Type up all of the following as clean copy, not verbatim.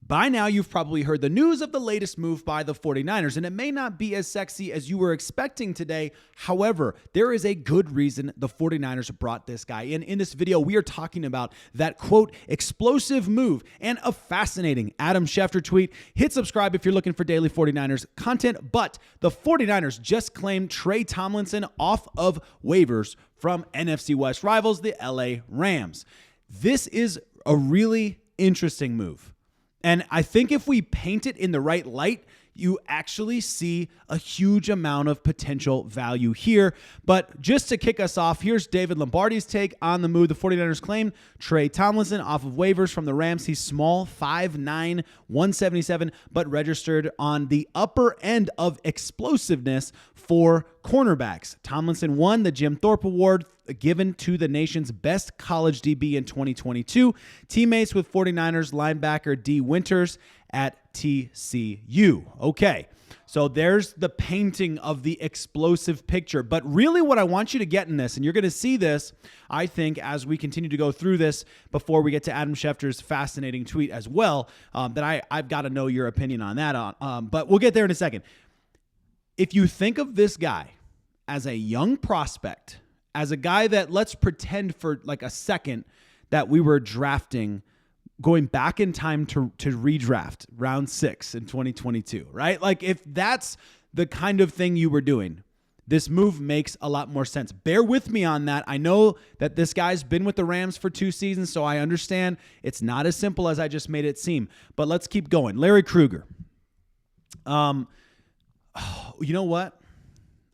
By now, you've probably heard the news of the latest move by the 49ers, and it may not be as sexy as you were expecting today. However, there is a good reason the 49ers brought this guy in. In this video, we are talking about that, quote, explosive move and a fascinating Adam Schefter tweet. Hit subscribe if you're looking for daily 49ers content, but the 49ers just claimed Trey Tomlinson off of waivers from NFC West rivals, the LA Rams. This is a really interesting move. And I think if we paint it in the right light, you actually see a huge amount of potential value here. But just to kick us off, here's David Lombardi's take on the move. The 49ers claim Trey Tomlinson off of waivers from the Rams. He's small, 5'9", 177, but registered on the upper end of explosiveness for cornerbacks. Tomlinson won the Jim Thorpe Award, given to the nation's best college DB in 2022. Teammates with 49ers linebacker D. Winters at TCU. Okay, so there's the painting of the explosive picture. But really what I want you to get in this, and you're going to see this, I think, as we continue to go through this before we get to Adam Schefter's fascinating tweet as well, that I've got to know your opinion on that. But we'll get there in a second. If you think of this guy as a young prospect, as a guy that, let's pretend for like a second that we were drafting, going back in time to redraft round 6 in 2022, right? Like if that's the kind of thing you were doing, this move makes a lot more sense. Bear with me on that. I know that this guy's been with the Rams for 2 seasons, so I understand it's not as simple as I just made it seem. But let's keep going. Larry Krueger. You know what?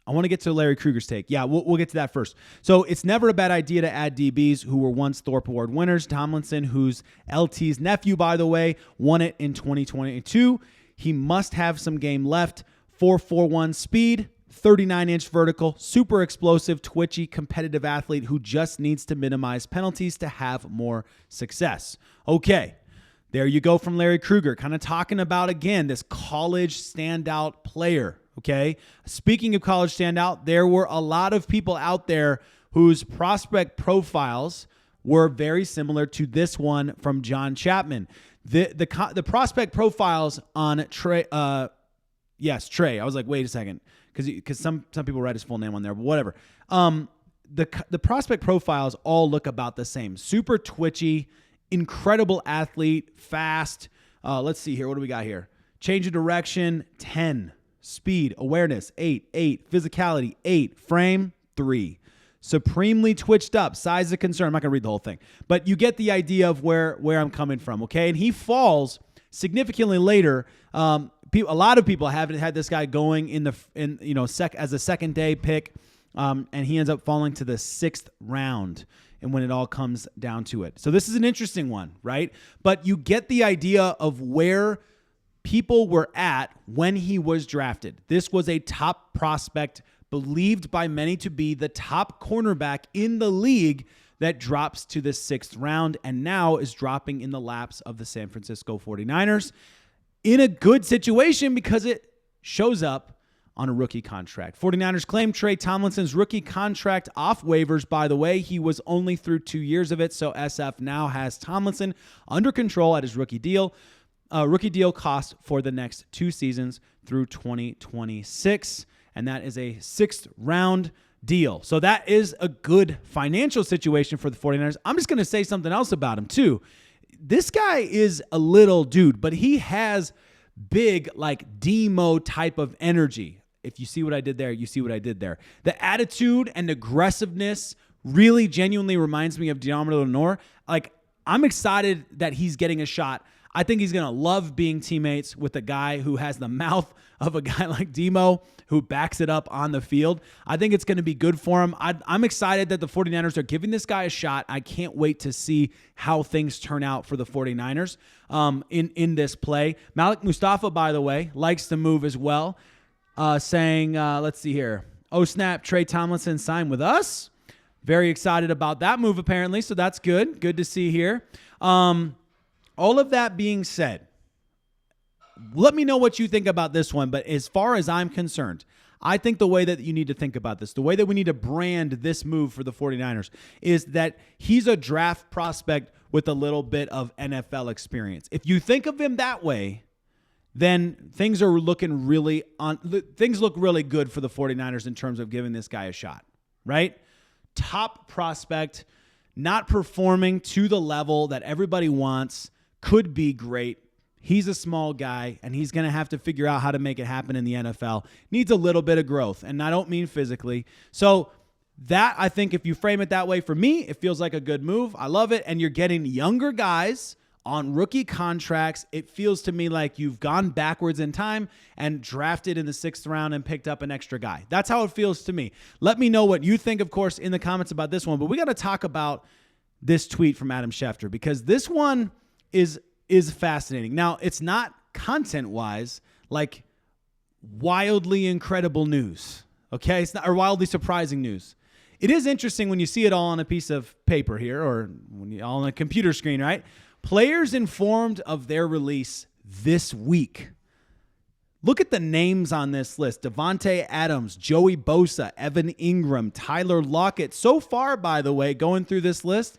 I want to get to Larry Krueger's take. Yeah, we'll get to that first. So it's never a bad idea to add DBs who were once Thorpe Award winners. Tomlinson, who's LT's nephew, by the way, won it in 2022. He must have some game left. 4.41 speed, 39-inch vertical, super explosive, twitchy, competitive athlete who just needs to minimize penalties to have more success. Okay, there you go from Larry Krueger, kind of talking about, again, this college standout player. Okay. Speaking of college standout, there were a lot of people out there whose prospect profiles were very similar to this one from John Chapman. The prospect profiles on Trey, Trey. I was like, wait a second, because some people write his full name on there, but whatever. The prospect profiles all look about the same. Super twitchy, incredible athlete, fast. Let's see here. What do we got here? Change of direction, 10. Speed, awareness, 8, physicality, 8, frame, 3. Supremely twitched up, size of concern. I'm not going to read the whole thing, but you get the idea of where I'm coming from, okay? And he falls significantly later. A lot of people haven't had this guy going as a second day pick, and he ends up falling to the 6th round. And when it all comes down to it. So this is an interesting one, right? But you get the idea of where people were at when he was drafted. This was a top prospect, believed by many to be the top cornerback in the league, that drops to the 6th round and now is dropping in the laps of the San Francisco 49ers in a good situation because it shows up on a rookie contract. 49ers claim Trey Tomlinson's rookie contract off waivers. By the way, he was only through 2 years of it, so SF now has Tomlinson under control at his rookie deal. Rookie deal cost for the next 2 seasons through 2026, and that is a 6th round deal. So that is a good financial situation for the 49ers. I'm just going to say something else about him too. This guy is a little dude, but he has big, like Deebo type of energy. If you see what I did there, you see what I did there. The attitude and aggressiveness really genuinely reminds me of Deommodore Lenoir. Like, I'm excited that he's getting a shot. I think he's going to love being teammates with a guy who has the mouth of a guy like Deebo, who backs it up on the field. I think it's going to be good for him. I'm excited that the 49ers are giving this guy a shot. I can't wait to see how things turn out for the 49ers in this play. Malik Mustafa, by the way, likes the move as well, saying, let's see here. Oh, snap, Trey Tomlinson signed with us. Very excited about that move, apparently, so that's good. Good to see here. All of that being said, let me know what you think about this one. But as far as I'm concerned, I think the way that you need to think about this, the way that we need to brand this move for the 49ers is that he's a draft prospect with a little bit of NFL experience. If you think of him that way, then things look really good for the 49ers in terms of giving this guy a shot, right? Top prospect, not performing to the level that everybody wants, could be great. He's a small guy, and he's going to have to figure out how to make it happen in the NFL. Needs a little bit of growth, and I don't mean physically. So that, I think, if you frame it that way, for me, it feels like a good move. I love it, and you're getting younger guys on rookie contracts. It feels to me like you've gone backwards in time and drafted in the 6th round and picked up an extra guy. That's how it feels to me. Let me know what you think, of course, in the comments about this one. But we got to talk about this tweet from Adam Schefter, because this one is fascinating. Now, it's not content-wise like wildly incredible news, okay? It's not, or wildly surprising news. It is interesting when you see it all on a piece of paper here, or when you all on a computer screen, right? Players informed of their release this week. Look at the names on this list. Davante Adams, Joey Bosa, Evan Ingram, Tyler Lockett. So far, by the way, going through this list,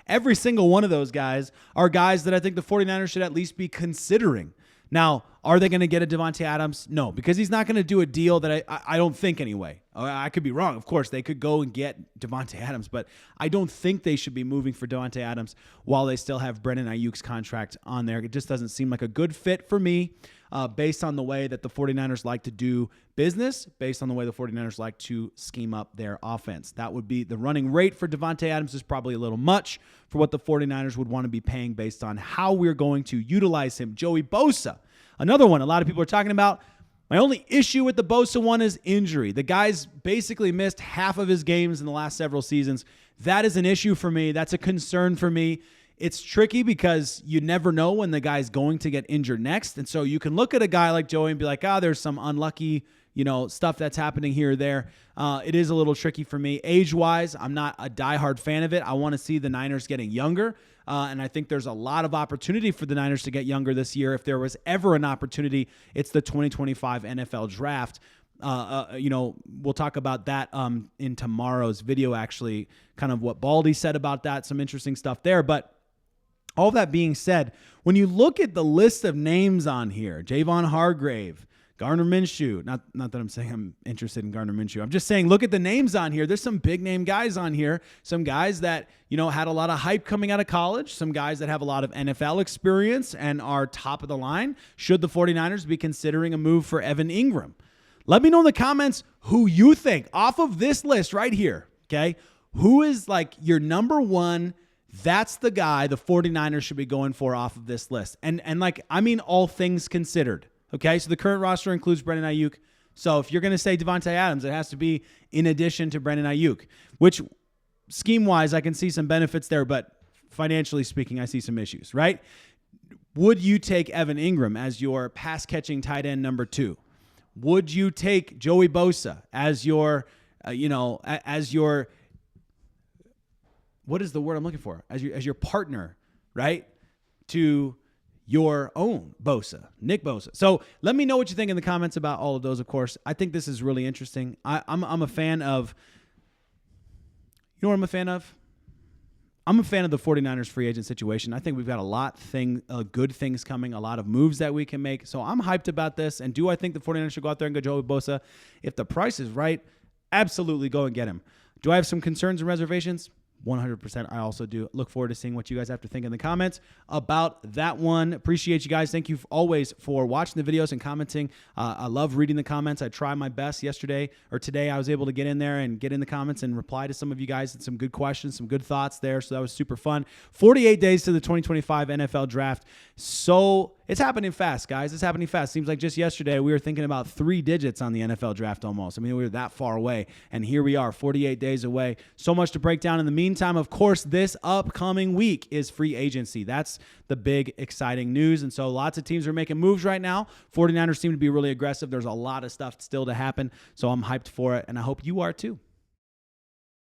every single one of those guys are guys that I think the 49ers should at least be considering. Now, are they going to get a Davante Adams? No, because he's not going to do a deal that I don't think anyway. I could be wrong. Of course, they could go and get Davante Adams, but I don't think they should be moving for Davante Adams while they still have Brandon Aiyuk's contract on there. It just doesn't seem like a good fit for me based on the way that the 49ers like to do business, based on the way the 49ers like to scheme up their offense. That would be the running rate for Davante Adams is probably a little much for what the 49ers would want to be paying based on how we're going to utilize him. Joey Bosa, another one a lot of people are talking about. My only issue with the Bosa one is injury. The guy's basically missed half of his games in the last several seasons. That is an issue for me. That's a concern for me. It's tricky because you never know when the guy's going to get injured next. And so you can look at a guy like Joey and be like, there's some unlucky, stuff that's happening here or there. It is a little tricky for me. Age-wise, I'm not a diehard fan of it. I want to see the Niners getting younger. And I think there's a lot of opportunity for the Niners to get younger this year. If there was ever an opportunity, it's the 2025 NFL draft. We'll talk about that in tomorrow's video, actually, kind of what Baldy said about that, some interesting stuff there. But all that being said, when you look at the list of names on here, Javon Hargrave, Gardner Minshew, not that I'm saying I'm interested in Gardner Minshew. I'm just saying, look at the names on here. There's some big name guys on here. Some guys that, had a lot of hype coming out of college. Some guys that have a lot of NFL experience and are top of the line. Should the 49ers be considering a move for Evan Ingram? Let me know in the comments who you think off of this list right here, okay? Who is like your number one? That's the guy the 49ers should be going for off of this list. And all things considered. Okay, so the current roster includes Brandon Aiyuk. So if you're going to say Davante Adams, it has to be in addition to Brandon Aiyuk, which scheme-wise, I can see some benefits there, but financially speaking, I see some issues, right? Would you take Evan Ingram as your pass-catching tight end number 2? Would you take Joey Bosa as your, what is the word I'm looking for? As your partner, right? To your own Bosa, Nick Bosa. So let me know what you think in the comments about all of those, of course. I think this is really interesting. I'm a fan of, what I'm a fan of? I'm a fan of the 49ers free agent situation. I think we've got a lot good things coming, a lot of moves that we can make. So I'm hyped about this. And do I think the 49ers should go out there and go Joey Bosa? If the price is right, absolutely go and get him. Do I have some concerns and reservations? 100%. I also do. Look forward to seeing what you guys have to think in the comments about that one. Appreciate you guys. Thank you always for watching the videos and commenting. I love reading the comments. I try my best. Today I was able to get in there and get in the comments and reply to some of you guys and some good questions, some good thoughts there. So that was super fun. 48 days to the 2025 NFL draft. So it's happening fast, guys. It's happening fast. Seems like just yesterday we were thinking about 3 digits on the NFL draft almost. I mean, we were that far away, and here we are, 48 days away. So much to break down. In the meantime, of course, this upcoming week is free agency. That's the big, exciting news, and so lots of teams are making moves right now. 49ers seem to be really aggressive. There's a lot of stuff still to happen, so I'm hyped for it, and I hope you are too.